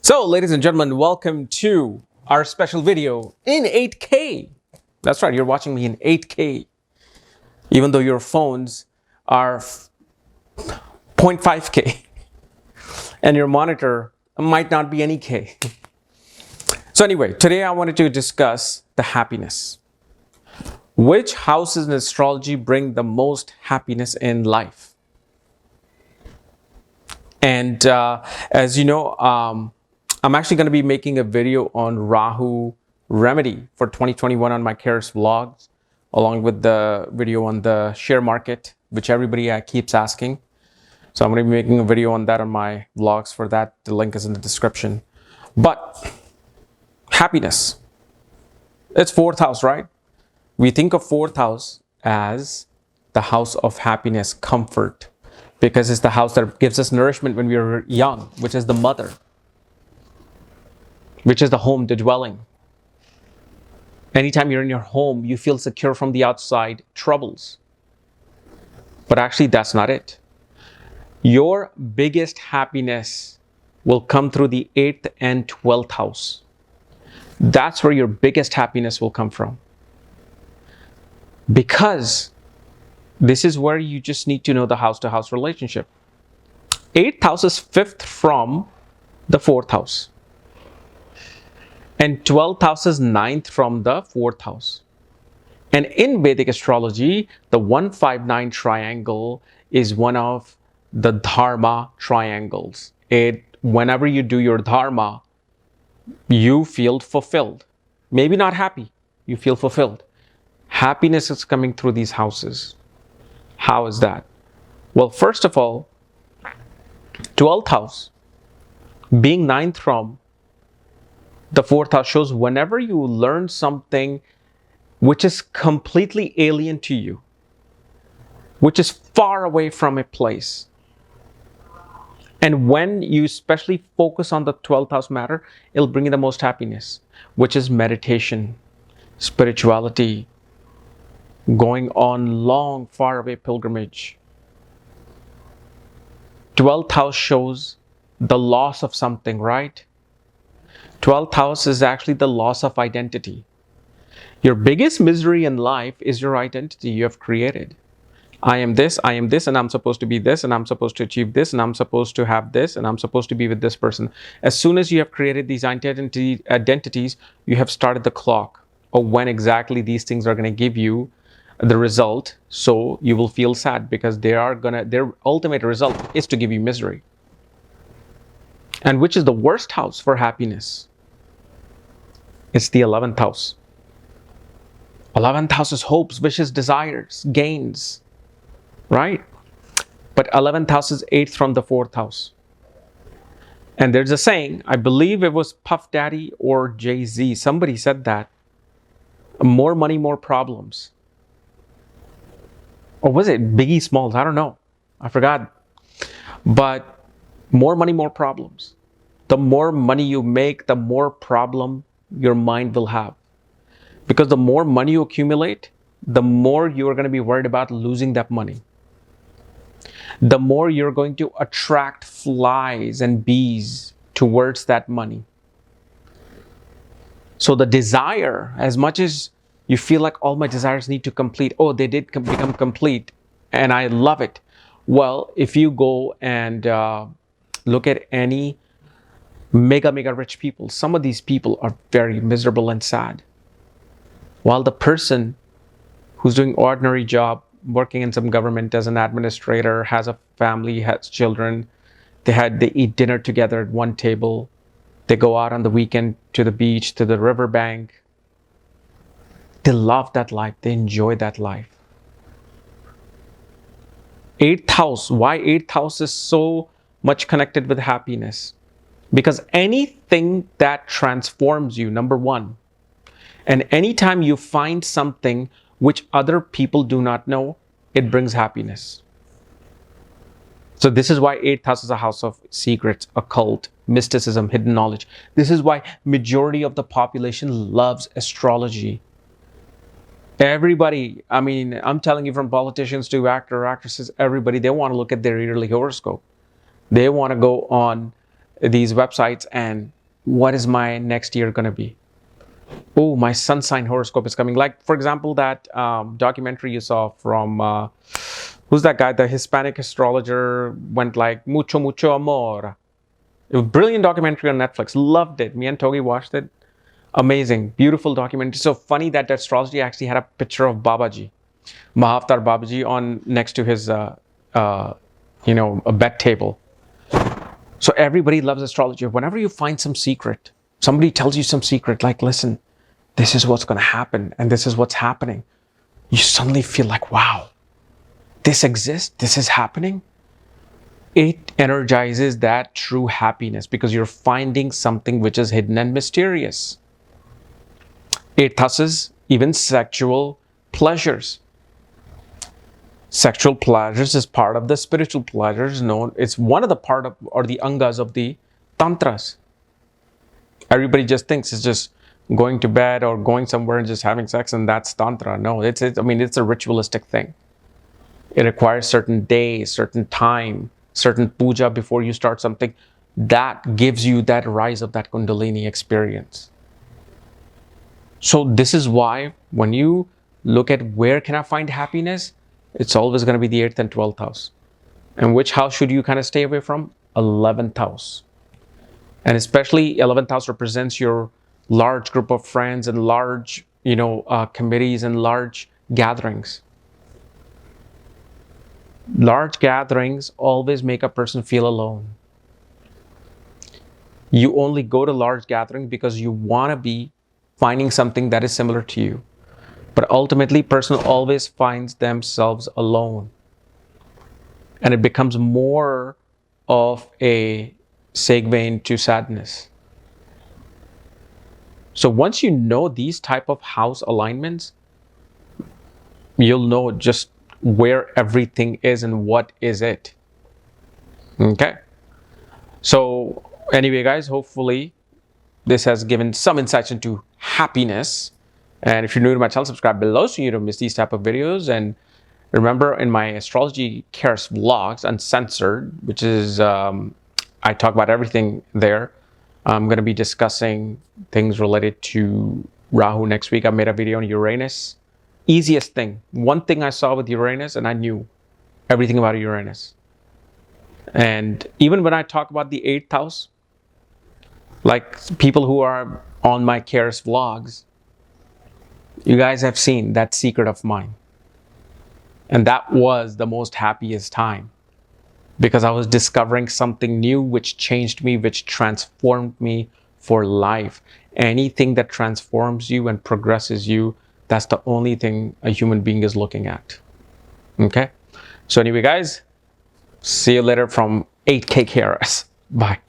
So, ladies and gentlemen, welcome to our special video in 8K. That's right, you're watching me in 8K. Even though your phones are 0.5K and your monitor might not be any K. So anyway, today I wanted to discuss the happiness. Which houses in astrology bring the most happiness in life? And as you know, I'm actually going to be making a video on Rahu remedy for 2021 on my KRS vlogs, along with the video on the share market, which everybody keeps asking. So I'm going to be making a video on that on my vlogs. For that, the link is in the description. But happiness, it's fourth house, right? We think of fourth house as the house of happiness, comfort, because it's the house that gives us nourishment when we are young, which is the mother, which is the home, the dwelling. Anytime you're in your home, you feel secure from the outside troubles. But actually, that's not it. Your biggest happiness will come through the 8th and 12th house. That's where your biggest happiness will come from. Because this is where you just need to know the house-to-house relationship. 8th house is 5th from the 4th house. And 12th house is 9th from the 4th house. And in Vedic astrology, the 159 triangle is one of the dharma triangles. Whenever you do your dharma, you feel fulfilled. Maybe not happy, you feel fulfilled. Happiness is coming through these houses. How is that? Well, first of all, 12th house being 9th from the 4th house shows whenever you learn something which is completely alien to you, which is far away from a place. And when you especially focus on the 12th house matter, it'll bring you the most happiness, which is meditation, spirituality, going on long, far away pilgrimage. 12th house shows the loss of something, right? 12th house is actually the loss of identity. Your biggest misery in life is your identity you have created. I am this, and I'm supposed to be this, and I'm supposed to achieve this, and I'm supposed to have this, and I'm supposed to be with this person. As soon as you have created these identities, you have started the clock of when exactly these things are going to give you the result. So you will feel sad because their ultimate result is to give you misery. And which is the worst house for happiness? It's the 11th house. 11th house is hopes, wishes, desires, gains, right? But 11th house is 8th from the 4th house. And there's a saying, I believe it was Puff Daddy or Jay-Z, somebody said that, more money, more problems. Or was it Biggie Smalls? I don't know. I forgot. But more money, more problems. The more money you make, the more problem your mind will have. Because the more money you accumulate, the more you are going to be worried about losing that money. The more you're going to attract flies and bees towards that money. So the desire, as much as you feel like all my desires need to complete, oh, they did become complete, and I love it. Well, if you go and look at any mega rich people, some of these people are very miserable and sad. While the person who's doing ordinary job, working in some government as an administrator, has a family, has children, they eat dinner together at one table, they go out on the weekend to the beach, to the riverbank. They love that life, they enjoy that life. 8th house, why 8th house is so much connected with happiness? Because anything that transforms you, number one, and anytime you find something which other people do not know, it brings happiness. So this is why 8th house is a house of secrets, occult, mysticism, hidden knowledge. This is why majority of the population loves astrology. Everybody, I mean, I'm telling you, from politicians to actors, actresses, everybody, they want to look at their yearly horoscope. They want to go on these websites and what is my next year going to be? Oh, my sun sign horoscope is coming. Like, for example, that documentary you saw from, who's that guy? The Hispanic astrologer went like, mucho, mucho amor. It was a brilliant documentary on Netflix. Loved it. Me and Togi watched it. Amazing. Beautiful documentary. So funny that the astrology actually had a picture of Babaji, Mahavtar Babaji, on next to his, a bed table. So everybody loves astrology. Whenever you find some secret, somebody tells you some secret, like, listen, this is what's going to happen and this is what's happening. You suddenly feel like, wow, this exists, this is happening. It energizes that true happiness because you're finding something which is hidden and mysterious. It thus even sexual pleasures. Sexual pleasures is part of the spiritual pleasures known. It's one of the part of, or the angas of the tantras. Everybody just thinks it's just going to bed or going somewhere and just having sex and that's tantra. No, it's a ritualistic thing. It requires certain days, certain time, certain puja before you start something. That gives you that rise of that kundalini experience. So this is why when you look at where can I find happiness, it's always going to be the 8th and 12th house. And which house should you kind of stay away from? 11th house. And especially 11th house represents your large group of friends and large, committees and large gatherings. Large gatherings always make a person feel alone. You only go to large gatherings because you want to be finding something that is similar to you. But ultimately, person always finds themselves alone. And it becomes more of a segue into sadness. So once you know these type of house alignments, you'll know just where everything is and what is it. Okay. So anyway, guys, hopefully this has given some insights into happiness. And if you're new to my channel, subscribe below so you don't miss these type of videos. And remember, in my astrology KRS vlogs, uncensored, which is I talk about everything there. I'm going to be discussing things related to Rahu next week. I made a video on Uranus. Easiest thing. One thing I saw with Uranus and I knew everything about Uranus. And even when I talk about the 8th house, like people who are on my KRS vlogs, you guys have seen that secret of mine. And that was the most happiest time because I was discovering something new which changed me, which transformed me for life. Anything that transforms you and progresses you, that's the only thing a human being is looking at. Okay? So anyway, guys, see you later from 8K KRS. Bye.